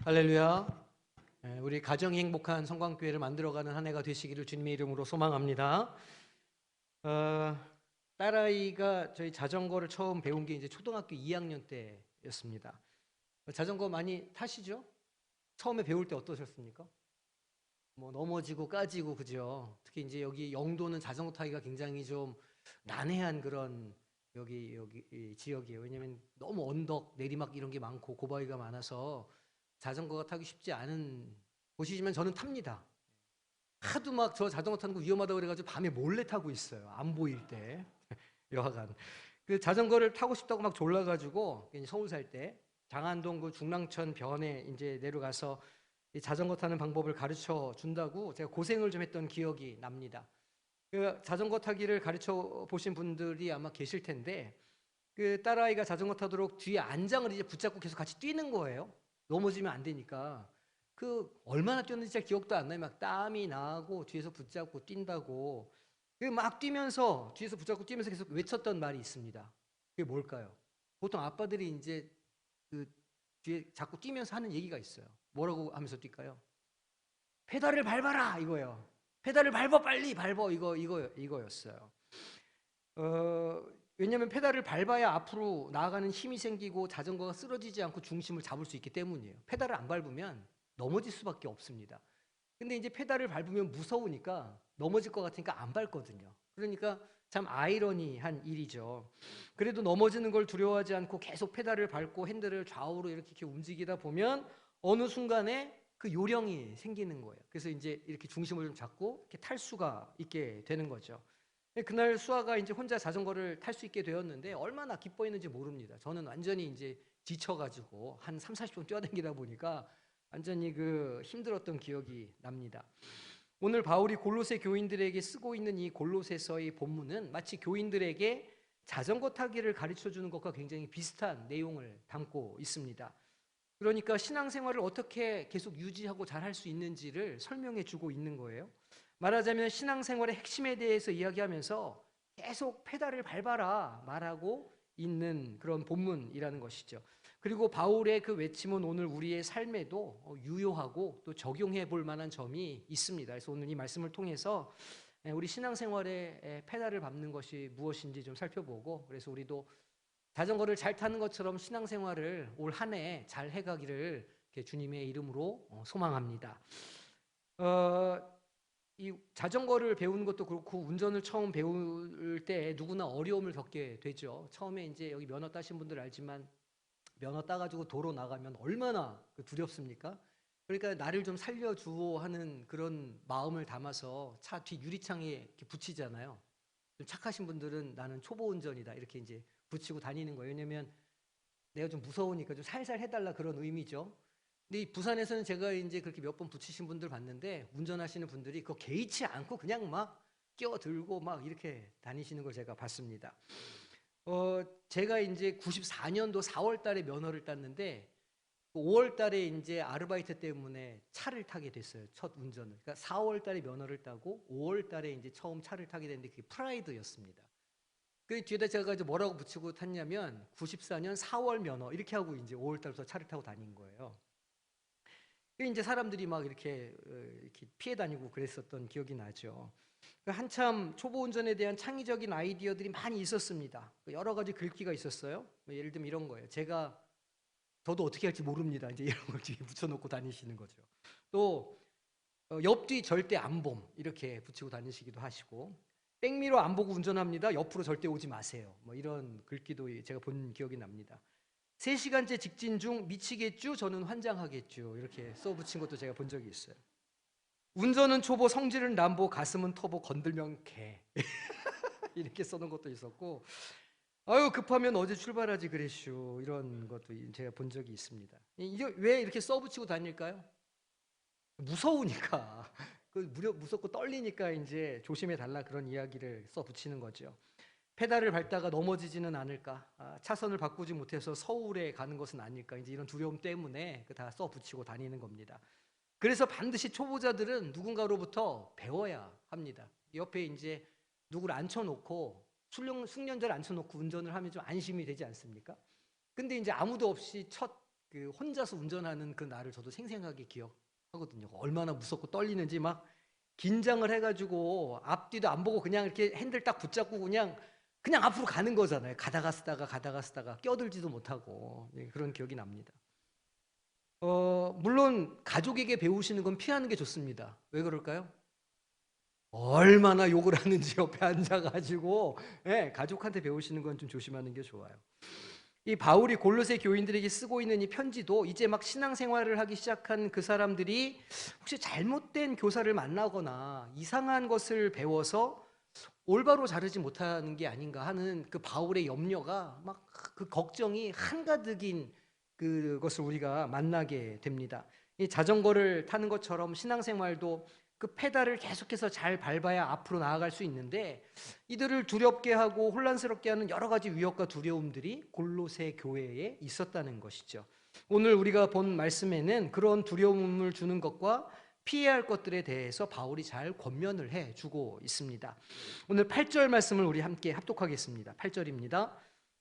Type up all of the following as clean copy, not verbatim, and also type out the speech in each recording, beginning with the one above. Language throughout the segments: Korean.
할렐루야. 우리 가정이 행복한 성광교회를 만들어가는 한 해가 되시기를 주님의 이름으로 소망합니다. 딸아이가 저희 자전거를 처음 배운 게 이제 초등학교 2학년 때였습니다. 자전거 많이 타시죠? 처음에 배울 때 어떠셨습니까? 뭐 넘어지고 까지고 그죠? 특히 이제 여기 영도는 자전거 타기가 굉장히 좀 난해한 그런 여기 이 지역이에요. 왜냐면 너무 언덕, 내리막 이런 게 많고 고바위가 많아서 자전거가 타기 쉽지 않은 곳이지만 저는 탑니다. 하도 막 저 자전거 타는 거 위험하다고 그래가지고 밤에 몰래 타고 있어요. 안 보일 때. 여하간. 그 자전거를 타고 싶다고 막 졸라가지고 서울 살 때 장안동 그 중랑천 변에 이제 내려가서 이 자전거 타는 방법을 가르쳐 준다고 제가 고생을 좀 했던 기억이 납니다. 그 자전거 타기를 가르쳐 보신 분들이 아마 계실 텐데 그 딸아이가 자전거 타도록 뒤에 안장을 이제 붙잡고 계속 같이 뛰는 거예요. 넘어지면 안 되니까. 그 얼마나 뛰었는지 잘 기억도 안 나요. 막 땀이 나고 뒤에서 붙잡고 뛴다고. 그 막 뛰면서 뒤에서 붙잡고 뛰면서 계속 외쳤던 말이 있습니다. 그게 뭘까요? 보통 아빠들이 이제 그 뒤에 자꾸 뛰면서 하는 얘기가 있어요. 뭐라고 하면서 뛸까요? 페달을 밟아라 이거예요. 페달을 밟아 빨리 밟어 이거였어요. 왜냐하면 페달을 밟아야 앞으로 나아가는 힘이 생기고 자전거가 쓰러지지 않고 중심을 잡을 수 있기 때문이에요. 페달을 안 밟으면 넘어질 수밖에 없습니다. 근데 이제 페달을 밟으면 무서우니까 넘어질 것 같으니까 안 밟거든요. 그러니까 참 아이러니한 일이죠. 그래도 넘어지는 걸 두려워하지 않고 계속 페달을 밟고 핸들을 좌우로 이렇게 움직이다 보면 어느 순간에 그 요령이 생기는 거예요. 그래서 이제 이렇게 중심을 좀 잡고 이렇게 탈 수가 있게 되는 거죠. 그날 수아가 이제 혼자 자전거를 탈 수 있게 되었는데 얼마나 기뻐했는지 모릅니다. 저는 완전히 이제 지쳐가지고 한 3, 40분 뛰어다니다 보니까 완전히 그 힘들었던 기억이 납니다. 오늘 바울이 골로새 교인들에게 쓰고 있는 이 골로새서의 본문은 마치 교인들에게 자전거 타기를 가르쳐 주는 것과 굉장히 비슷한 내용을 담고 있습니다. 그러니까 신앙생활을 어떻게 계속 유지하고 잘 할 수 있는지를 설명해 주고 있는 거예요. 말하자면 신앙생활의 핵심에 대해서 이야기하면서 계속 페달을 밟아라 말하고 있는 그런 본문이라는 것이죠. 그리고 바울의 그 외침은 오늘 우리의 삶에도 유효하고 또 적용해 볼 만한 점이 있습니다. 그래서 오늘 이 말씀을 통해서 우리 신앙생활에 페달을 밟는 것이 무엇인지 좀 살펴보고, 그래서 우리도 자전거를 잘 타는 것처럼 신앙생활을 올 한 해 잘 해가기를 주님의 이름으로 소망합니다. 이 자전거를 배우는 것도 그렇고 운전을 처음 배울 때 누구나 어려움을 겪게 되죠. 처음에 이제 여기 면허 따신 분들 알지만 면허 따가지고 도로 나가면 얼마나 두렵습니까? 그러니까 나를 좀 살려주어 하는 그런 마음을 담아서 차 뒤 유리창에 이렇게 붙이잖아요. 좀 착하신 분들은 나는 초보 운전이다 이렇게 이제 붙이고 다니는 거예요. 왜냐면 내가 좀 무서우니까 좀 살살 해달라 그런 의미죠. 근데 이 부산에서는 제가 이제 그렇게 몇 번 붙이신 분들 봤는데 운전하시는 분들이 그거 개의치 않고 그냥 막 끼어들고 막 이렇게 다니시는 걸 제가 봤습니다. 제가 이제 94년도 4월 달에 면허를 땄는데 5월 달에 이제 아르바이트 때문에 차를 타게 됐어요. 첫 운전을. 그러니까 4월 달에 면허를 따고 5월 달에 이제 처음 차를 타게 됐는데 그게 프라이드였습니다. 그 뒤에다 제가 이제 뭐라고 붙이고 탔냐면 94년 4월 면허 이렇게 하고 이제 5월 달부터 차를 타고 다닌 거예요. 그 이제 사람들이 막 이렇게 피해 다니고 그랬었던 기억이 나죠. 한참 초보 운전에 대한 창의적인 아이디어들이 많이 있었습니다. 여러 가지 글귀가 있었어요. 예를 들면 이런 거예요. 저도 어떻게 할지 모릅니다. 이제 이런 걸 뒤에 붙여놓고 다니시는 거죠. 또 옆뒤 절대 안 봄 이렇게 붙이고 다니시기도 하시고, 백미러 안 보고 운전합니다. 옆으로 절대 오지 마세요. 뭐 이런 글귀도 제가 본 기억이 납니다. 3시간째 직진 중 미치겠죠? 저는 환장하겠죠. 이렇게 써붙인 것도 제가 본 적이 있어요. 운전은 초보, 성질은 남보, 가슴은 터보, 건들면 개. 이렇게 써놓은 것도 있었고, 아유 급하면 어제 출발하지 그랬슈. 이런 것도 제가 본 적이 있습니다. 이게 왜 이렇게 써붙이고 다닐까요? 무서우니까. 무섭고 떨리니까 이제 조심해 달라 그런 이야기를 써붙이는 거죠. 페달을 밟다가 넘어지지는 않을까, 차선을 바꾸지 못해서 서울에 가는 것은 아닐까, 이제 이런 두려움 때문에 다 써붙이고 다니는 겁니다. 그래서 반드시 초보자들은 누군가로부터 배워야 합니다. 옆에 이제 누구를 앉혀놓고 숙련자를 앉혀놓고 운전을 하면 좀 안심이 되지 않습니까? 근데 이제 아무도 없이 첫 그 혼자서 운전하는 그 날을 저도 생생하게 기억하거든요. 얼마나 무섭고 떨리는지 막 긴장을 해가지고 앞뒤도 안 보고 그냥 이렇게 핸들 딱 붙잡고 그냥 앞으로 가는 거잖아요. 가다가 쓰다가 껴들지도 못하고 그런 기억이 납니다. 물론 가족에게 배우시는 건 피하는 게 좋습니다. 왜 그럴까요? 얼마나 욕을 하는지 옆에 앉아가지고 가족한테 배우시는 건 좀 조심하는 게 좋아요. 이 바울이 골로새 교인들에게 쓰고 있는 이 편지도 이제 막 신앙생활을 하기 시작한 그 사람들이 혹시 잘못된 교사를 만나거나 이상한 것을 배워서 올바로 자르지 못하는 게 아닌가 하는 그 바울의 염려가 막 그 걱정이 한가득인 그것을 우리가 만나게 됩니다. 이 자전거를 타는 것처럼 신앙생활도 그 페달을 계속해서 잘 밟아야 앞으로 나아갈 수 있는데 이들을 두렵게 하고 혼란스럽게 하는 여러 가지 위협과 두려움들이 골로새 교회에 있었다는 것이죠. 오늘 우리가 본 말씀에는 그런 두려움을 주는 것과 피해야 할 것들에 대해서 바울이 잘 권면을 해주고 있습니다. 오늘 8절 말씀을 우리 함께 합독하겠습니다. 8절입니다.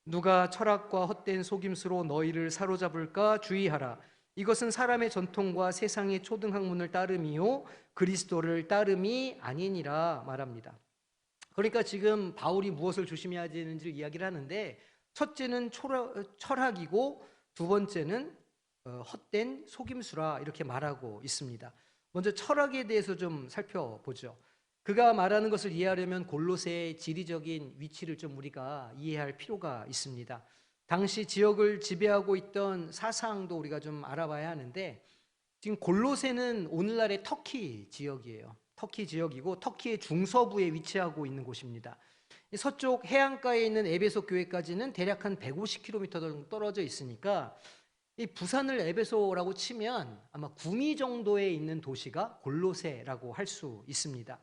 누가 철학과 헛된 속임수로 너희를 사로잡을까 주의하라. 이것은 사람의 전통과 세상의 초등학문을 따름이요 그리스도를 따름이 아니니라 말합니다. 그러니까 지금 바울이 무엇을 조심해야 되는지 이야기를 하는데 첫째는 철학이고 두 번째는 헛된 속임수라 이렇게 말하고 있습니다. 먼저 철학에 대해서 좀 살펴보죠. 그가 말하는 것을 이해하려면 골로새의 지리적인 위치를 좀 우리가 이해할 필요가 있습니다. 당시 지역을 지배하고 있던 사상도 우리가 좀 알아봐야 하는데 지금 골로새는 오늘날의 터키 지역이에요. 터키 지역이고 터키의 중서부에 위치하고 있는 곳입니다. 서쪽 해안가에 있는 에베소 교회까지는 대략 한 150km 정도 떨어져 있으니까 이 부산을 에베소라고 치면 아마 구미 정도에 있는 도시가 골로새라고 할 수 있습니다.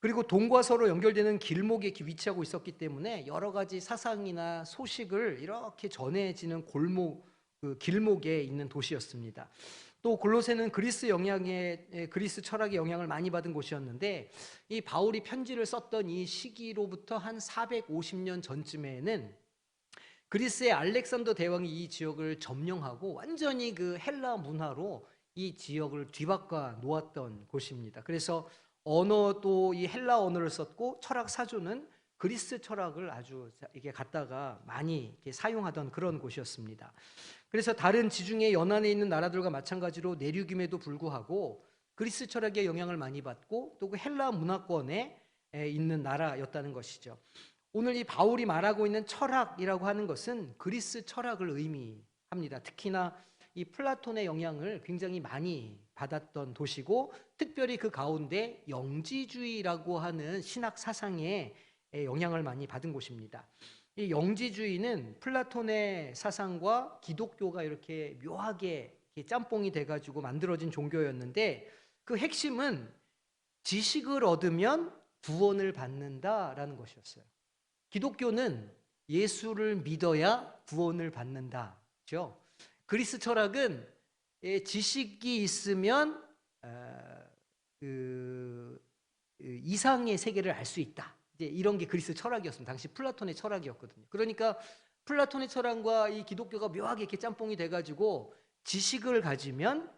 그리고 동과 서로 연결되는 길목에 이렇게 위치하고 있었기 때문에 여러 가지 사상이나 소식을 이렇게 전해지는 길목에 있는 도시였습니다. 또 골로새는 그리스 철학의 영향을 많이 받은 곳이었는데 이 바울이 편지를 썼던 이 시기로부터 한 450년 전쯤에는 그리스의 알렉산더 대왕이 이 지역을 점령하고 완전히 그 헬라 문화로 이 지역을 뒤바꿔 놓았던 곳입니다. 그래서 언어도 이 헬라 언어를 썼고 철학 사조는 그리스 철학을 아주 이게 갖다가 많이 이렇게 사용하던 그런 곳이었습니다. 그래서 다른 지중해 연안에 있는 나라들과 마찬가지로 내륙임에도 불구하고 그리스 철학의 영향을 많이 받고 또 그 헬라 문화권에 있는 나라였다는 것이죠. 오늘 이 바울이 말하고 있는 철학이라고 하는 것은 그리스 철학을 의미합니다. 특히나 이 플라톤의 영향을 굉장히 많이 받았던 도시고 특별히 그 가운데 영지주의라고 하는 신학 사상에 영향을 많이 받은 곳입니다. 이 영지주의는 플라톤의 사상과 기독교가 이렇게 묘하게 짬뽕이 돼가지고 만들어진 종교였는데 그 핵심은 지식을 얻으면 구원을 받는다라는 것이었어요. 기독교는 예수를 믿어야 구원을 받는다죠. 그리스 철학은 지식이 있으면 이상의 세계를 알 수 있다. 이제 이런 게 그리스 철학이었습니다. 당시 플라톤의 철학이었거든요. 그러니까 플라톤의 철학과 이 기독교가 묘하게 이렇게 짬뽕이 돼가지고 지식을 가지면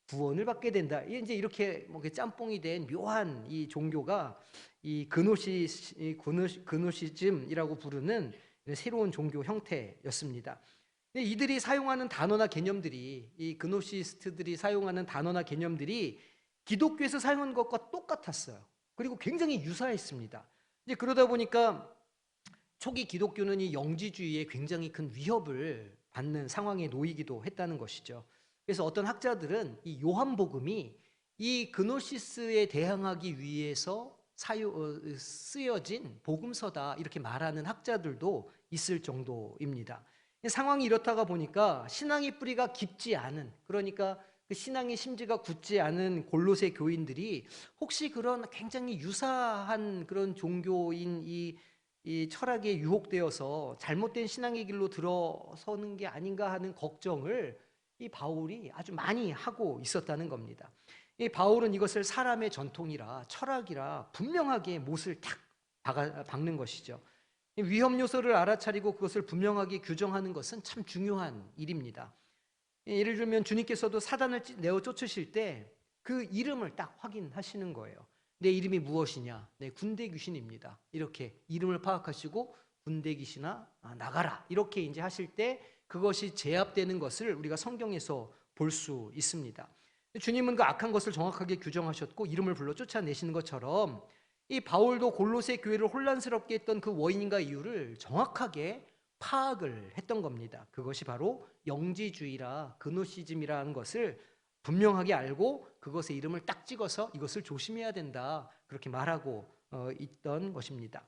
구원을 받게 된다. 이제 이렇게 뭐 짬뽕이 된 묘한 이 종교가 이 그노시즘이라고 부르는 새로운 종교 형태였습니다. 근데 이들이 사용하는 단어나 개념들이 이 그노시스트들이 사용하는 단어나 개념들이 기독교에서 사용한 것과 똑같았어요. 그리고 굉장히 유사했습니다. 이제 그러다 보니까 초기 기독교는 이 영지주의에 굉장히 큰 위협을 받는 상황에 놓이기도 했다는 것이죠. 그래서 어떤 학자들은 이 요한복음이 이 그노시스에 대항하기 위해서 쓰여진 복음서다 이렇게 말하는 학자들도 있을 정도입니다. 상황이 이렇다가 보니까 신앙의 뿌리가 깊지 않은, 그러니까 그 신앙의 심지가 굳지 않은 골로새 교인들이 혹시 그런 굉장히 유사한 그런 종교인 이 철학에 유혹되어서 잘못된 신앙의 길로 들어서는 게 아닌가 하는 걱정을 이 바울이 아주 많이 하고 있었다는 겁니다. 이 바울은 이것을 사람의 전통이라 철학이라 분명하게 못을 탁 박는 것이죠. 위험 요소를 알아차리고 그것을 분명하게 규정하는 것은 참 중요한 일입니다. 예를 들면 주님께서도 사단을 내어 쫓으실 때 그 이름을 딱 확인하시는 거예요. 내 이름이 무엇이냐? 내 군대 귀신입니다. 이렇게 이름을 파악하시고 군대 귀신아 나가라. 이렇게 이제 하실 때 그것이 제압되는 것을 우리가 성경에서 볼 수 있습니다. 주님은 그 악한 것을 정확하게 규정하셨고 이름을 불러 쫓아내시는 것처럼 이 바울도 골로새 교회를 혼란스럽게 했던 그 원인과 이유를 정확하게 파악을 했던 겁니다. 그것이 바로 영지주의라 그노시즘이라는 것을 분명하게 알고 그것의 이름을 딱 찍어서 이것을 조심해야 된다 그렇게 말하고 있던 것입니다.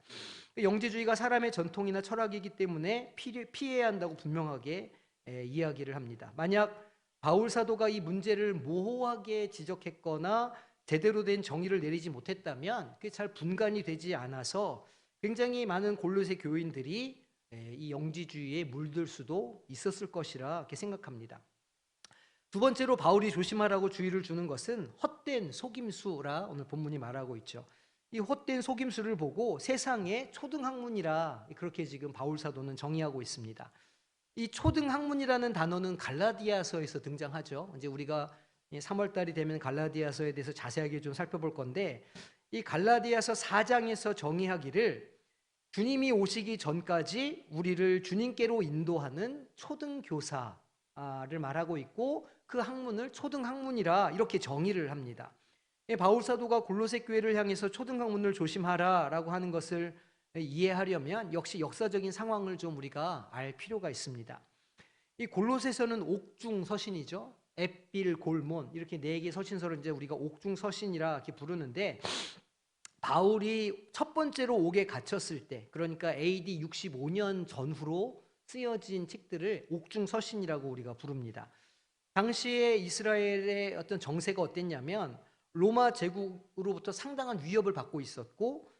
영지주의가 사람의 전통이나 철학이기 때문에 피해야 한다고 분명하게 이야기를 합니다. 만약 바울 사도가 이 문제를 모호하게 지적했거나 제대로 된 정의를 내리지 못했다면 그게 잘 분간이 되지 않아서 굉장히 많은 골로새 교인들이 이 영지주의에 물들 수도 있었을 것이라 이렇게 생각합니다. 두 번째로 바울이 조심하라고 주의를 주는 것은 헛된 속임수라 오늘 본문이 말하고 있죠. 이 헛된 속임수를 보고 세상의 초등학문이라 그렇게 지금 바울 사도는 정의하고 있습니다. 이 초등학문이라는 단어는 갈라디아서에서 등장하죠. 이제 우리가 3월 달이 되면 갈라디아서에 대해서 자세하게 좀 살펴볼 건데 이 갈라디아서 4장에서 정의하기를 주님이 오시기 전까지 우리를 주님께로 인도하는 초등교사를 말하고 있고 그 학문을 초등학문이라 이렇게 정의를 합니다. 바울 사도가 골로새 교회를 향해서 초등학문을 조심하라라고 하는 것을 이해하려면 역시 역사적인 상황을 좀 우리가 알 필요가 있습니다. 이 골로새서는 옥중 서신이죠. 앳빌, 골몬 이렇게 네 개 서신서를 이제 우리가 옥중 서신이라 이렇게 부르는데 바울이 첫 번째로 옥에 갇혔을 때 그러니까 AD 65년 전후로 쓰여진 책들을 옥중 서신이라고 우리가 부릅니다. 당시에 이스라엘의 어떤 정세가 어땠냐면 로마 제국으로부터 상당한 위협을 받고 있었고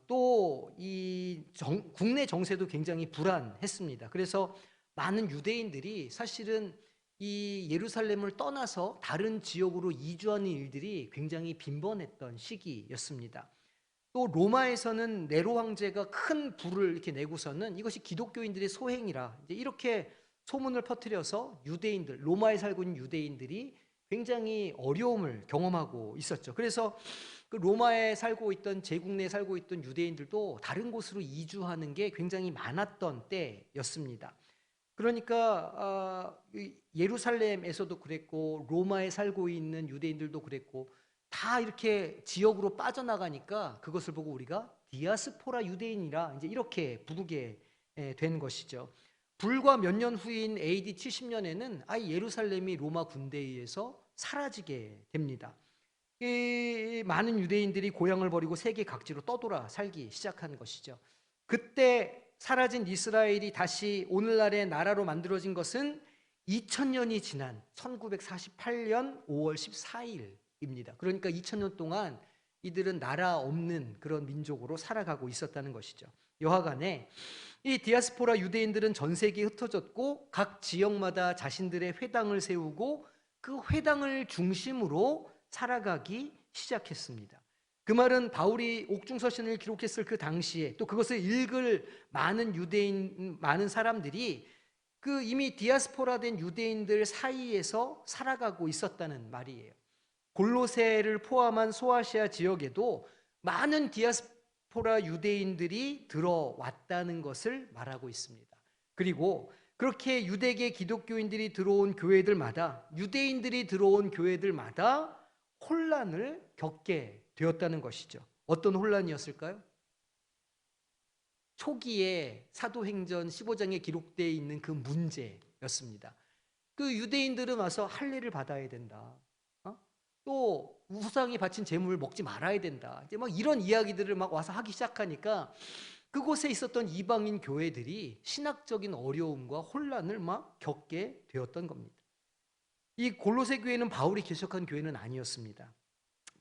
또 이 국내 정세도 굉장히 불안했습니다. 그래서 많은 유대인들이 사실은 이 예루살렘을 떠나서 다른 지역으로 이주하는 일들이 굉장히 빈번했던 시기였습니다. 또 로마에서는 네로 황제가 큰 불을 이렇게 내고서는 이것이 기독교인들의 소행이라 이렇게 소문을 퍼뜨려서 유대인들, 로마에 살고 있는 유대인들이 굉장히 어려움을 경험하고 있었죠. 그래서 그 로마에 살고 있던 제국 내에 살고 있던 유대인들도 다른 곳으로 이주하는 게 굉장히 많았던 때였습니다. 그러니까 예루살렘에서도 그랬고 로마에 살고 있는 유대인들도 그랬고 다 이렇게 지역으로 빠져나가니까 그것을 보고 우리가 디아스포라 유대인이라 이제 이렇게 부르게 된 것이죠. 불과 몇 년 후인 AD 70년에는 아예 예루살렘이 로마 군대에 의해서 사라지게 됩니다. 많은 유대인들이 고향을 버리고 세계 각지로 떠돌아 살기 시작한 것이죠. 그때 사라진 이스라엘이 다시 오늘날의 나라로 만들어진 것은 2000년이 지난 1948년 5월 14일입니다. 그러니까 2000년 동안 이들은 나라 없는 그런 민족으로 살아가고 있었다는 것이죠. 여하간에 이 디아스포라 유대인들은 전 세계에 흩어졌고 각 지역마다 자신들의 회당을 세우고 그 회당을 중심으로 살아가기 시작했습니다. 그 말은 바울이 옥중서신을 기록했을 그 당시에 또 그것을 읽을 많은 사람들이 그 이미 디아스포라된 유대인들 사이에서 살아가고 있었다는 말이에요. 골로새를 포함한 소아시아 지역에도 많은 디아스포라 유대인들이 들어왔다는 것을 말하고 있습니다. 그리고 그렇게 유대계 기독교인들이 들어온 교회들마다 유대인들이 들어온 교회들마다 혼란을 겪게 되었다는 것이죠. 어떤 혼란이었을까요? 초기에 사도행전 15장에 기록되어 있는 그 문제였습니다. 그 유대인들은 와서 할례를 받아야 된다. 또 우상이 바친 제물을 먹지 말아야 된다. 이제 막 이런 이야기들을 막 와서 하기 시작하니까 그곳에 있었던 이방인 교회들이 신학적인 어려움과 혼란을 막 겪게 되었던 겁니다. 이 골로새 교회는 바울이 개척한 교회는 아니었습니다.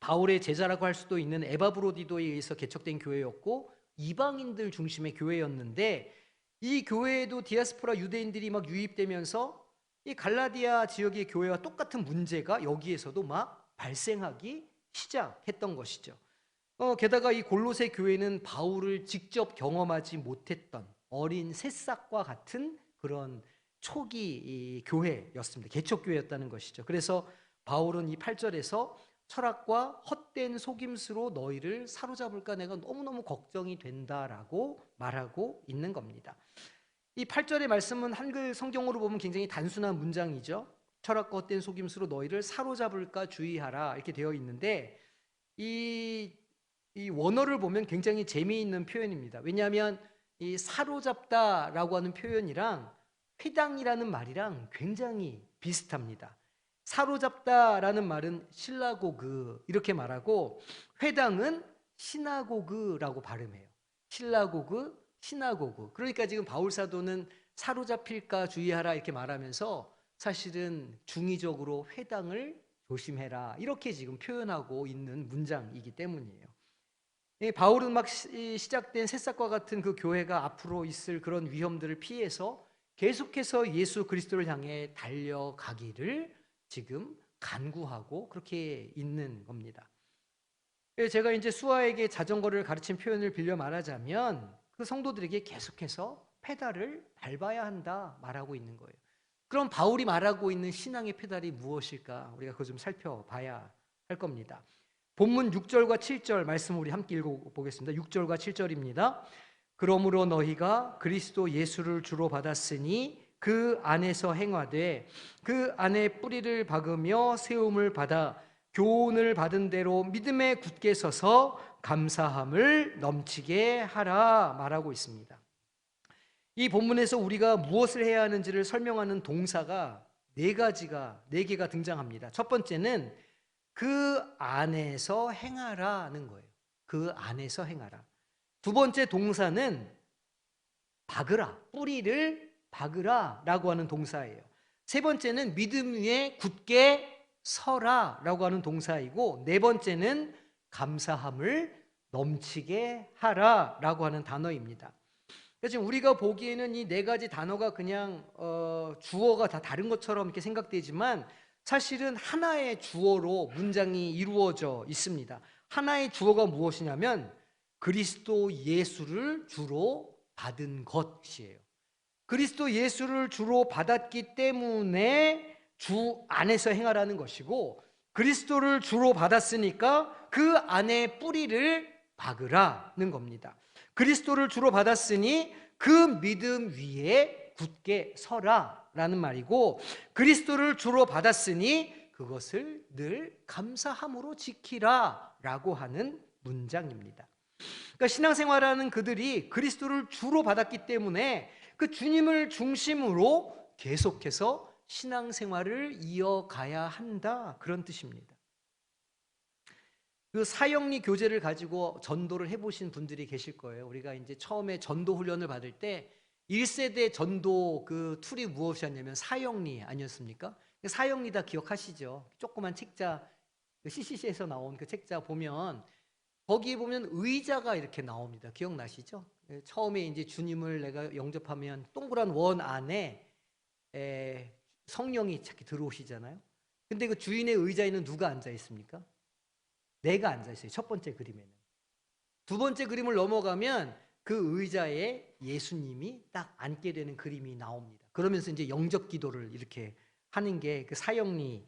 바울의 제자라고 할 수도 있는 에바브로디도에 의해서 개척된 교회였고 이방인들 중심의 교회였는데 이 교회에도 디아스포라 유대인들이 막 유입되면서 이 갈라디아 지역의 교회와 똑같은 문제가 여기에서도 막 발생하기 시작했던 것이죠. 게다가 이 골로새 교회는 바울을 직접 경험하지 못했던 어린 새싹과 같은 그런 초기 이 교회였습니다. 개척교회였다는 것이죠. 그래서 바울은 이 8절에서 철학과 헛된 속임수로 너희를 사로잡을까 내가 너무너무 걱정이 된다라고 말하고 있는 겁니다. 이 8절의 말씀은 한글 성경으로 보면 굉장히 단순한 문장이죠. 철학과 헛된 속임수로 너희를 사로잡을까 주의하라 이렇게 되어 있는데 이 원어를 보면 굉장히 재미있는 표현입니다. 왜냐하면 이 사로잡다라고 하는 표현이랑 회당이라는 말이랑 굉장히 비슷합니다. 사로잡다라는 말은 실라고그 이렇게 말하고 회당은 시나고그라고 발음해요. 실라고그, 시나고그. 그러니까 지금 바울 사도는 사로잡힐까 주의하라 이렇게 말하면서 사실은 중의적으로 회당을 조심해라 이렇게 지금 표현하고 있는 문장이기 때문이에요. 바울은 막 시작된 새싹과 같은 그 교회가 앞으로 있을 그런 위험들을 피해서 계속해서 예수 그리스도를 향해 달려가기를 지금 간구하고 그렇게 있는 겁니다. 제가 이제 수아에게 자전거를 가르친 표현을 빌려 말하자면 그 성도들에게 계속해서 페달을 밟아야 한다 말하고 있는 거예요. 그럼 바울이 말하고 있는 신앙의 페달이 무엇일까? 우리가 그거 좀 살펴봐야 할 겁니다. 본문 6절과 7절 말씀 우리 함께 읽어보겠습니다. 6절과 7절입니다. 그러므로 너희가 그리스도 예수를 주로 받았으니 그 안에서 행하되 그 안에 뿌리를 박으며 세움을 받아 교훈을 받은 대로 믿음에 굳게 서서 감사함을 넘치게 하라 말하고 있습니다. 이 본문에서 우리가 무엇을 해야 하는지를 설명하는 동사가 네 개가 등장합니다. 첫 번째는 그 안에서 행하라는 거예요. 그 안에서 행하라. 두 번째 동사는 박으라, 뿌리를 박으라라고 하는 동사예요. 세 번째는 믿음 위에 굳게 서라라고 하는 동사이고 네 번째는 감사함을 넘치게 하라라고 하는 단어입니다. 지금 우리가 보기에는 이 네 가지 단어가 그냥 주어가 다 다른 것처럼 이렇게 생각되지만 사실은 하나의 주어로 문장이 이루어져 있습니다. 하나의 주어가 무엇이냐면 그리스도 예수를 주로 받은 것이에요. 그리스도 예수를 주로 받았기 때문에 주 안에서 행하라는 것이고 그리스도를 주로 받았으니까 그 안에 뿌리를 박으라는 겁니다. 그리스도를 주로 받았으니 그 믿음 위에 굳게 서라라는 말이고 그리스도를 주로 받았으니 그것을 늘 감사함으로 지키라라고 하는 문장입니다. 그러니까 신앙생활하는 그들이 그리스도를 주로 받았기 때문에 그 주님을 중심으로 계속해서 신앙생활을 이어가야 한다 그런 뜻입니다. 그 사형리 교재를 가지고 전도를 해보신 분들이 계실 거예요. 우리가 이제 처음에 전도 훈련을 받을 때 1세대 전도 그 툴이 무엇이었냐면 사형리 아니었습니까? 사형리 다 기억하시죠? 조그만 책자, CCC에서 나온 그 책자 보면 거기에 보면 의자가 이렇게 나옵니다. 기억나시죠? 처음에 이제 주님을 내가 영접하면 동그란 원 안에 성령이 이렇게 들어오시잖아요. 근데 그 주인의 의자에는 누가 앉아 있습니까? 내가 앉아 있어요. 첫 번째 그림에는. 두 번째 그림을 넘어가면 그 의자에 예수님이 딱 앉게 되는 그림이 나옵니다. 그러면서 이제 영접 기도를 이렇게 하는 게 그 사형리의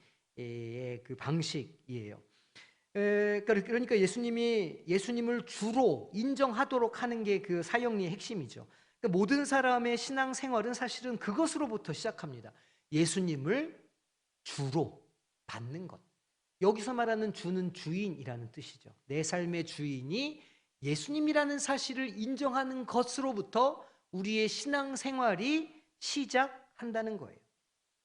그 방식이에요. 그러니까 예수님을 주로 인정하도록 하는 게 그 사형리의 핵심이죠. 그러니까 모든 사람의 신앙 생활은 사실은 그것으로부터 시작합니다. 예수님을 주로 받는 것. 여기서 말하는 주는 주인이라는 뜻이죠. 내 삶의 주인이 예수님이라는 사실을 인정하는 것으로부터 우리의 신앙 생활이 시작한다는 거예요.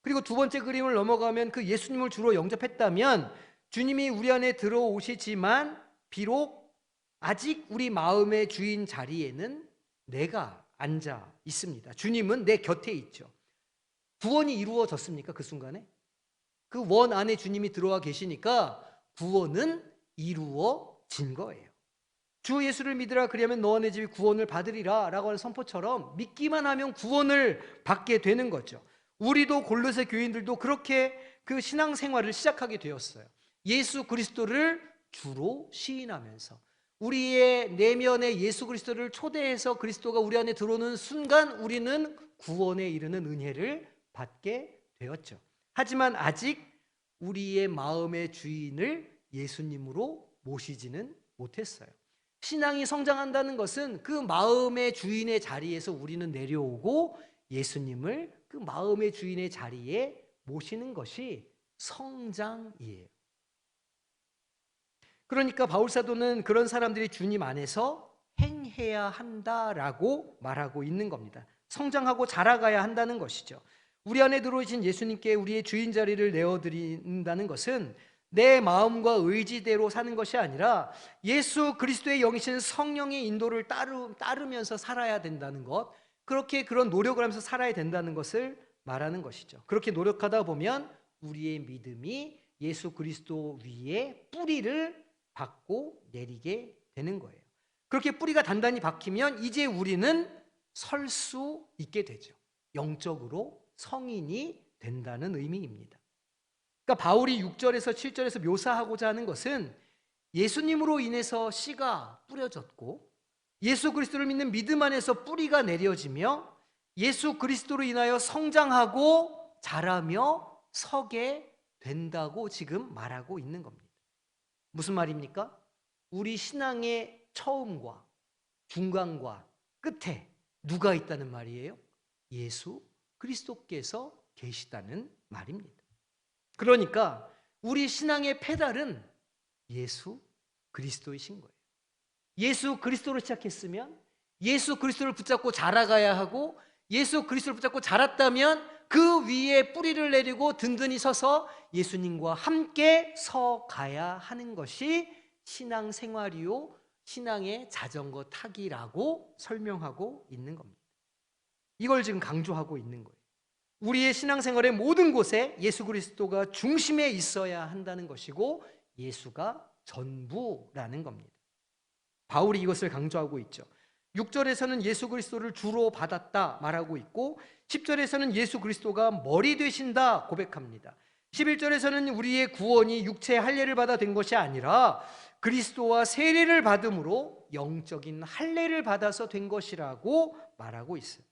그리고 두 번째 그림을 넘어가면 그 예수님을 주로 영접했다면 주님이 우리 안에 들어오시지만 비록 아직 우리 마음의 주인 자리에는 내가 앉아 있습니다. 주님은 내 곁에 있죠. 구원이 이루어졌습니까? 그 순간에? 그 원 안에 주님이 들어와 계시니까 구원은 이루어진 거예요. 주 예수를 믿으라 그리하면 너와 내 집이 구원을 받으리라 라고 하는 선포처럼 믿기만 하면 구원을 받게 되는 거죠. 우리도 골로새 교인들도 그렇게 그 신앙생활을 시작하게 되었어요. 예수 그리스도를 주로 시인하면서 우리의 내면에 예수 그리스도를 초대해서 그리스도가 우리 안에 들어오는 순간 우리는 구원에 이르는 은혜를 받게 되었죠. 하지만 아직 우리의 마음의 주인을 예수님으로 모시지는 못했어요. 신앙이 성장한다는 것은 그 마음의 주인의 자리에서 우리는 내려오고 예수님을 그 마음의 주인의 자리에 모시는 것이 성장이에요. 그러니까 바울사도는 그런 사람들이 주님 안에서 행해야 한다라고 말하고 있는 겁니다. 성장하고 자라가야 한다는 것이죠. 우리 안에 들어오신 예수님께 우리의 주인 자리를 내어드린다는 것은 내 마음과 의지대로 사는 것이 아니라 예수 그리스도의 영이신 성령의 인도를 따르면서 살아야 된다는 것, 그렇게 그런 노력을 하면서 살아야 된다는 것을 말하는 것이죠. 그렇게 노력하다 보면 우리의 믿음이 예수 그리스도 위에 뿌리를 받고 내리게 되는 거예요. 그렇게 뿌리가 단단히 박히면 이제 우리는 설 수 있게 되죠. 영적으로 성인이 된다는 의미입니다. 그러니까 바울이 6절에서 7절에서 묘사하고자 하는 것은 예수님으로 인해서 씨가 뿌려졌고 예수 그리스도를 믿는 믿음 안에서 뿌리가 내려지며 예수 그리스도로 인하여 성장하고 자라며 서게 된다고 지금 말하고 있는 겁니다. 무슨 말입니까? 우리 신앙의 처음과 중간과 끝에 누가 있다는 말이에요? 예수 그리스도께서 계시다는 말입니다. 그러니까 우리 신앙의 페달은 예수 그리스도이신 거예요. 예수 그리스도로 시작했으면 예수 그리스도를 붙잡고 자라가야 하고 예수 그리스도를 붙잡고 자랐다면 그 위에 뿌리를 내리고 든든히 서서 예수님과 함께 서가야 하는 것이 신앙생활이요 신앙의 자전거 타기라고 설명하고 있는 겁니다. 이걸 지금 강조하고 있는 거예요. 우리의 신앙생활의 모든 곳에 예수 그리스도가 중심에 있어야 한다는 것이고 예수가 전부라는 겁니다. 바울이 이것을 강조하고 있죠. 6절에서는 예수 그리스도를 주로 받았다 말하고 있고 10절에서는 예수 그리스도가 머리 되신다 고백합니다. 11절에서는 우리의 구원이 육체의 할례를 받아 된 것이 아니라 그리스도와 세례를 받음으로 영적인 할례를 받아서 된 것이라고 말하고 있어요.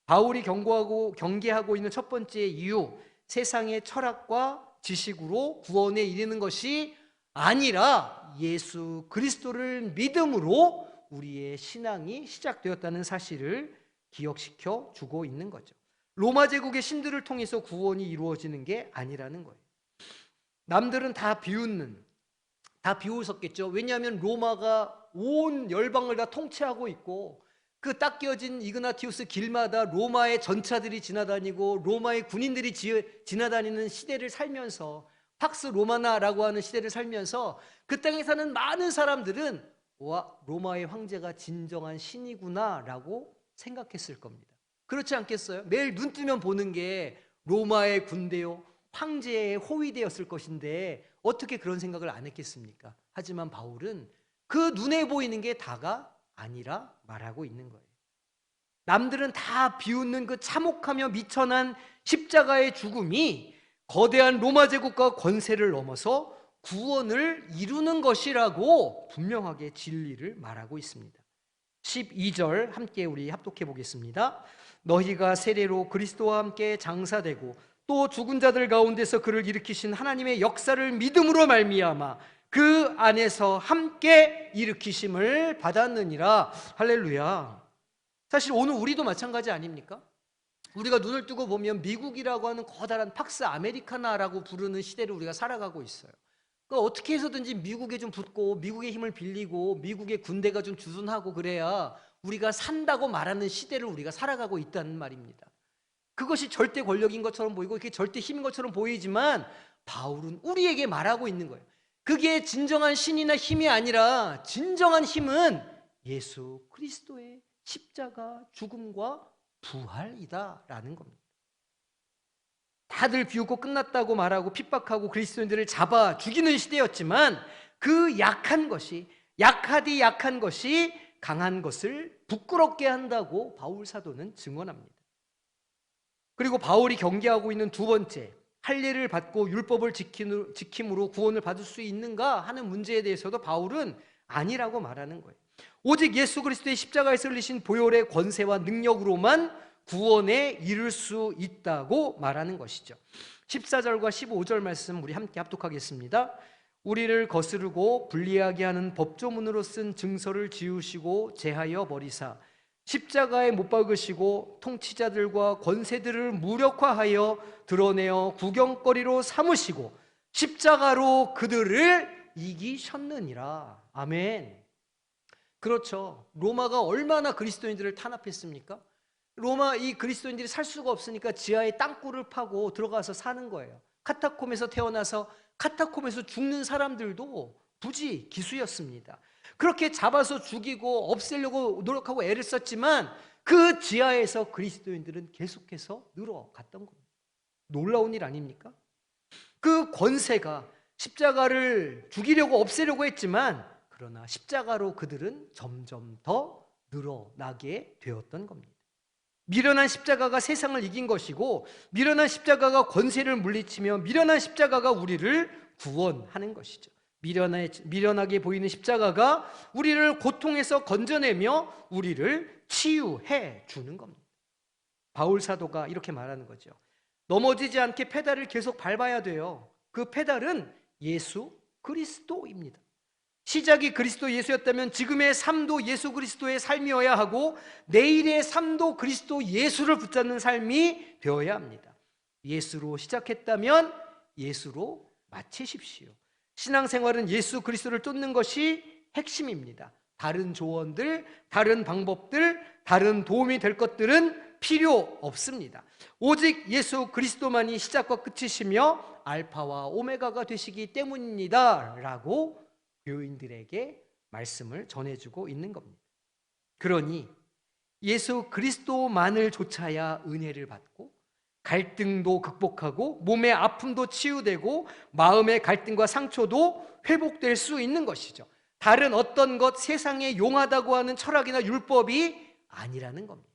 바울이 경계하고 있는 첫 번째 이유, 세상의 철학과 지식으로 구원에 이르는 것이 아니라 예수 그리스도를 믿음으로 우리의 신앙이 시작되었다는 사실을 기억시켜 주고 있는 거죠. 로마 제국의 신들을 통해서 구원이 이루어지는 게 아니라는 거예요. 남들은 다 비웃었겠죠. 왜냐하면 로마가 온 열방을 다 통치하고 있고 그 딱 끼어진 이그나티우스 길마다 로마의 전차들이 지나다니고 로마의 군인들이 지나다니는 시대를 살면서 팍스 로마나라고 하는 시대를 살면서 그 땅에 사는 많은 사람들은 와, 로마의 황제가 진정한 신이구나 라고 생각했을 겁니다. 그렇지 않겠어요? 매일 눈 뜨면 보는 게 로마의 군대요 황제의 호위대였을 것인데 어떻게 그런 생각을 안 했겠습니까? 하지만 바울은 그 눈에 보이는 게 다가 아니라 말하고 있는 거예요. 남들은 다 비웃는 그 참혹하며 미천한 십자가의 죽음이 거대한 로마 제국과 권세를 넘어서 구원을 이루는 것이라고 분명하게 진리를 말하고 있습니다. 12절 함께 우리 합독해 보겠습니다. 너희가 세례로 그리스도와 함께 장사되고 또 죽은 자들 가운데서 그를 일으키신 하나님의 역사를 믿음으로 말미암아 그 안에서 함께 일으키심을 받았느니라. 할렐루야. 사실 오늘 우리도 마찬가지 아닙니까? 우리가 눈을 뜨고 보면 미국이라고 하는 커다란 팍스 아메리카나라고 부르는 시대를 우리가 살아가고 있어요. 그러니까 어떻게 해서든지 미국에 좀 붙고 미국의 힘을 빌리고 미국의 군대가 좀 주둔하고 그래야 우리가 산다고 말하는 시대를 우리가 살아가고 있다는 말입니다. 그것이 절대 권력인 것처럼 보이고 그게 절대 힘인 것처럼 보이지만 바울은 우리에게 말하고 있는 거예요. 그게 진정한 신이나 힘이 아니라 진정한 힘은 예수 그리스도의 십자가 죽음과 부활이다라는 겁니다. 다들 비웃고 끝났다고 말하고 핍박하고 그리스도인들을 잡아 죽이는 시대였지만 그 약한 것이 강한 것을 부끄럽게 한다고 바울 사도는 증언합니다. 그리고 바울이 경계하고 있는 두 번째, 할례를 받고 율법을 지킴으로 구원을 받을 수 있는가 하는 문제에 대해서도 바울은 아니라고 말하는 거예요. 오직 예수 그리스도의 십자가에서 흘리신 보혈의 권세와 능력으로만 구원에 이를 수 있다고 말하는 것이죠. 14절과 15절 말씀 우리 함께 합독하겠습니다. 우리를 거스르고 불리하게 하는 법조문으로 쓴 증서를 지우시고 제하여 버리사 십자가에 못 박으시고 통치자들과 권세들을 무력화하여 드러내어 구경거리로 삼으시고 십자가로 그들을 이기셨느니라. 아멘. 그렇죠. 로마가 얼마나 그리스도인들을 탄압했습니까? 로마 이 그리스도인들이 살 수가 없으니까 지하에 땅굴을 파고 들어가서 사는 거예요. 카타콤에서 태어나서 카타콤에서 죽는 사람들도 부지 기수였습니다. 그렇게 잡아서 죽이고 없애려고 노력하고 애를 썼지만 그 지하에서 그리스도인들은 계속해서 늘어갔던 겁니다. 놀라운 일 아닙니까? 그 권세가 십자가를 죽이려고 없애려고 했지만 그러나 십자가로 그들은 점점 더 늘어나게 되었던 겁니다. 미련한 십자가가 세상을 이긴 것이고 미련한 십자가가 권세를 물리치며 미련한 십자가가 우리를 구원하는 것이죠. 미련하게 보이는 십자가가 우리를 고통에서 건져내며 우리를 치유해 주는 겁니다. 바울 사도가 이렇게 말하는 거죠. 넘어지지 않게 페달을 계속 밟아야 돼요. 그 페달은 예수 그리스도입니다. 시작이 그리스도 예수였다면 지금의 삶도 예수 그리스도의 삶이어야 하고 내일의 삶도 그리스도 예수를 붙잡는 삶이 되어야 합니다. 예수로 시작했다면 예수로 마치십시오. 신앙생활은 예수 그리스도를 쫓는 것이 핵심입니다. 다른 조언들, 다른 방법들, 다른 도움이 될 것들은 필요 없습니다. 오직 예수 그리스도만이 시작과 끝이시며 알파와 오메가가 되시기 때문입니다 라고 교인들에게 말씀을 전해주고 있는 겁니다. 그러니 예수 그리스도만을 좇아야 은혜를 받고 갈등도 극복하고 몸의 아픔도 치유되고 마음의 갈등과 상처도 회복될 수 있는 것이죠. 다른 어떤 것, 세상에 용하다고 하는 철학이나 율법이 아니라는 겁니다.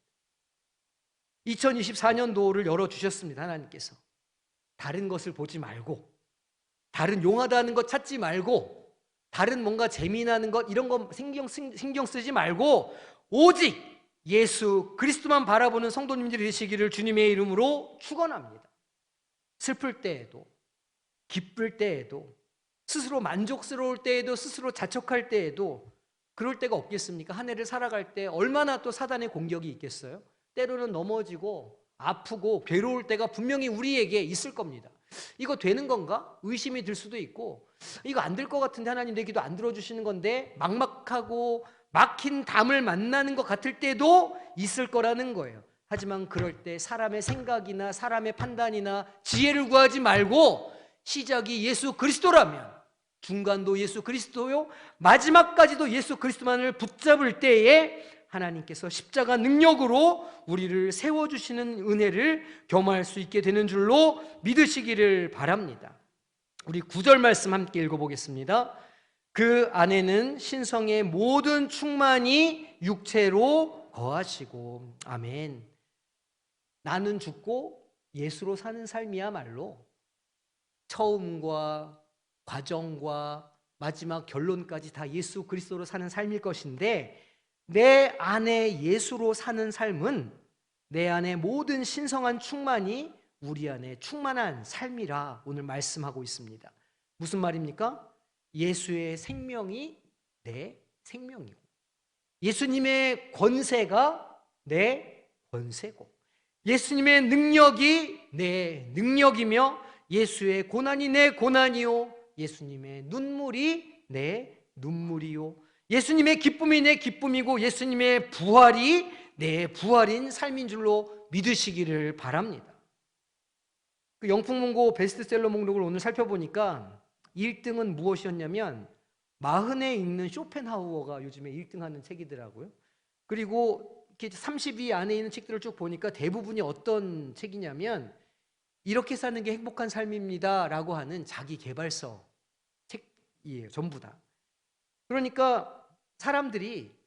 2024년도를 열어주셨습니다. 하나님께서 다른 것을 보지 말고 다른 용하다는 것 찾지 말고 다른 뭔가 재미나는 것 이런 거 신경 쓰지 말고 오직 예수 그리스도만 바라보는 성도님들이 되시기를 주님의 이름으로 축원합니다. 슬플 때에도 기쁠 때에도 스스로 만족스러울 때에도 스스로 자책할 때에도 그럴 때가 없겠습니까? 한 해를 살아갈 때 얼마나 또 사단의 공격이 있겠어요? 때로는 넘어지고 아프고 괴로울 때가 분명히 우리에게 있을 겁니다. 이거 되는 건가? 의심이 들 수도 있고 이거 안 될 것 같은데 하나님 내 기도 안 들어주시는 건데 막막하고 막힌 담을 만나는 것 같을 때도 있을 거라는 거예요. 하지만 그럴 때 사람의 생각이나 사람의 판단이나 지혜를 구하지 말고 시작이 예수 그리스도라면 중간도 예수 그리스도요 마지막까지도 예수 그리스도만을 붙잡을 때에 하나님께서 십자가 능력으로 우리를 세워주시는 은혜를 겸할 수 있게 되는 줄로 믿으시기를 바랍니다. 우리 9절 말씀 함께 읽어보겠습니다. 그 안에는 신성의 모든 충만이 육체로 거하시고. 아멘. 나는 죽고 예수로 사는 삶이야말로 처음과 과정과 마지막 결론까지 다 예수 그리스도로 사는 삶일 것인데 내 안에 예수로 사는 삶은 내 안에 모든 신성한 충만이 우리 안에 충만한 삶이라 오늘 말씀하고 있습니다. 무슨 말입니까? 예수의 생명이 내 생명이고 예수님의 권세가 내 권세고 예수님의 능력이 내 능력이며 예수의 고난이 내 고난이요 예수님의 눈물이 내 눈물이요 예수님의 기쁨이 내 기쁨이고 예수님의 부활이 내 부활인 삶인 줄로 믿으시기를 바랍니다. 그 영풍문고 베스트셀러 목록을 오늘 살펴보니까 1등은 무엇이었냐면 마흔에 읽는 쇼펜하우어가 요즘에 1등하는 책이더라고요. 그리고 이렇게 30위 안에 있는 책들을 쭉 보니까 대부분이 어떤 책이냐면 이렇게 사는 게 행복한 삶입니다 라고 하는 자기 개발서 책이에요. 전부 다. 그러니까 사람들이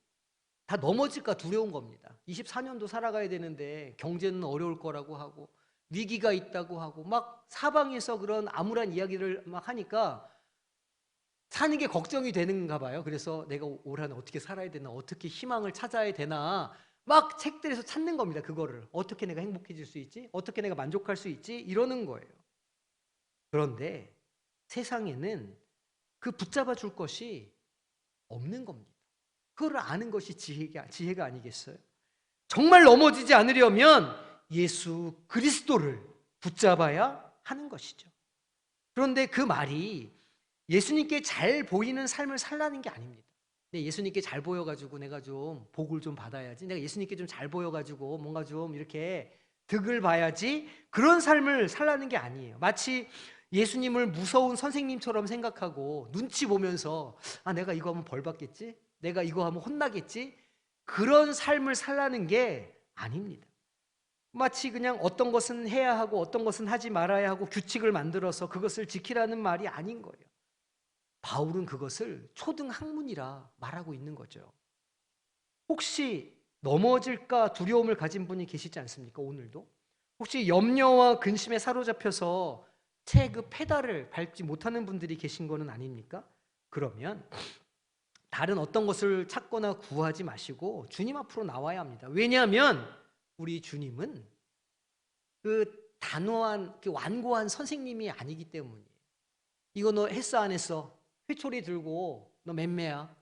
다 넘어질까 두려운 겁니다. 24년도 살아가야 되는데 경제는 어려울 거라고 하고 위기가 있다고 하고 막 사방에서 그런 암울한 이야기를 막 하니까 사는 게 걱정이 되는가 봐요. 그래서 내가 올 한 해 어떻게 살아야 되나 어떻게 희망을 찾아야 되나 막 책들에서 찾는 겁니다. 그거를 어떻게 내가 행복해질 수 있지? 어떻게 내가 만족할 수 있지? 이러는 거예요. 그런데 세상에는 그 붙잡아 줄 것이 없는 겁니다. 그거를 아는 것이 지혜가 아니겠어요? 정말 넘어지지 않으려면 예수 그리스도를 붙잡아야 하는 것이죠. 그런데 그 말이 예수님께 잘 보이는 삶을 살라는 게 아닙니다. 예수님께 잘 보여가지고 내가 좀 복을 좀 받아야지, 내가 예수님께 좀 잘 보여가지고 뭔가 좀 이렇게 득을 봐야지, 그런 삶을 살라는 게 아니에요. 마치 예수님을 무서운 선생님처럼 생각하고 눈치 보면서 내가 이거 하면 벌 받겠지? 내가 이거 하면 혼나겠지? 그런 삶을 살라는 게 아닙니다. 마치 그냥 어떤 것은 해야 하고 어떤 것은 하지 말아야 하고 규칙을 만들어서 그것을 지키라는 말이 아닌 거예요. 바울은 그것을 초등학문이라 말하고 있는 거죠. 혹시 넘어질까 두려움을 가진 분이 계시지 않습니까? 오늘도 혹시 염려와 근심에 사로잡혀서 채 그 페달을 밟지 못하는 분들이 계신 거는 아닙니까? 그러면 다른 어떤 것을 찾거나 구하지 마시고 주님 앞으로 나와야 합니다. 왜냐하면 우리 주님은 그 단호한, 그 완고한 선생님이 아니기 때문이에요. 이거 너 했어 안 했어? 회초리 들고 너 맴매야,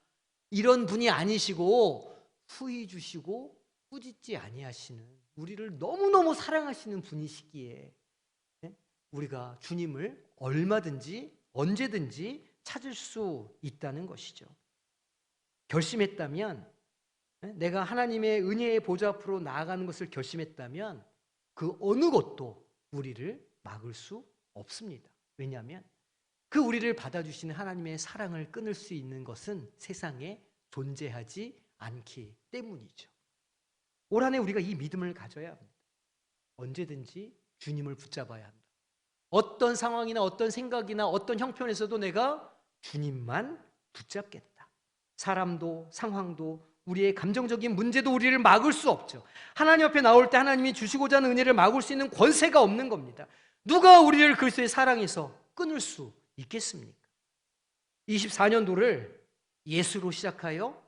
이런 분이 아니시고 후히 주시고 꾸짖지 아니하시는, 우리를 너무너무 사랑하시는 분이시기에 우리가 주님을 얼마든지 언제든지 찾을 수 있다는 것이죠. 결심했다면, 내가 하나님의 은혜의 보좌 앞으로 나아가는 것을 결심했다면 그 어느 것도 우리를 막을 수 없습니다. 왜냐하면 그 우리를 받아주시는 하나님의 사랑을 끊을 수 있는 것은 세상에 존재하지 않기 때문이죠. 올 한 해 우리가 이 믿음을 가져야 합니다. 언제든지 주님을 붙잡아야 한다. 어떤 상황이나 어떤 생각이나 어떤 형편에서도 내가 주님만 붙잡겠다. 사람도 상황도 우리의 감정적인 문제도 우리를 막을 수 없죠. 하나님 앞에 나올 때 하나님이 주시고자 하는 은혜를 막을 수 있는 권세가 없는 겁니다. 누가 우리를 그리스도의 사랑에서 끊을 수 있겠습니까? 24년도를 예수로 시작하여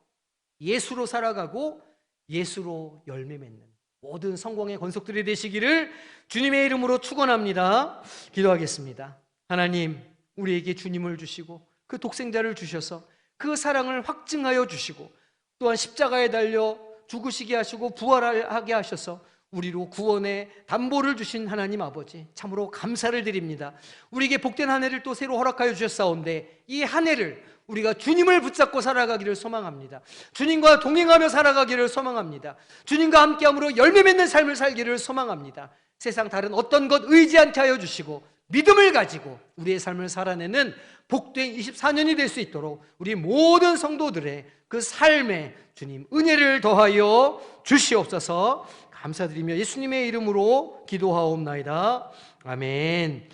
예수로 살아가고 예수로 열매 맺는 모든 성공의 권속들이 되시기를 주님의 이름으로 축원합니다. 기도하겠습니다. 하나님, 우리에게 주님을 주시고 그 독생자를 주셔서 그 사랑을 확증하여 주시고 또한 십자가에 달려 죽으시게 하시고 부활하게 하셔서 우리로 구원의 담보를 주신 하나님 아버지, 참으로 감사를 드립니다. 우리에게 복된 한 해를 또 새로 허락하여 주셨사온데 이 한 해를 우리가 주님을 붙잡고 살아가기를 소망합니다. 주님과 동행하며 살아가기를 소망합니다. 주님과 함께함으로 열매 맺는 삶을 살기를 소망합니다. 세상 다른 어떤 것 의지 않게 하여 주시고 믿음을 가지고 우리의 삶을 살아내는 복된 24년이 될 수 있도록 우리 모든 성도들의 그 삶에 주님 은혜를 더하여 주시옵소서. 감사드리며 예수님의 이름으로 기도하옵나이다. 아멘.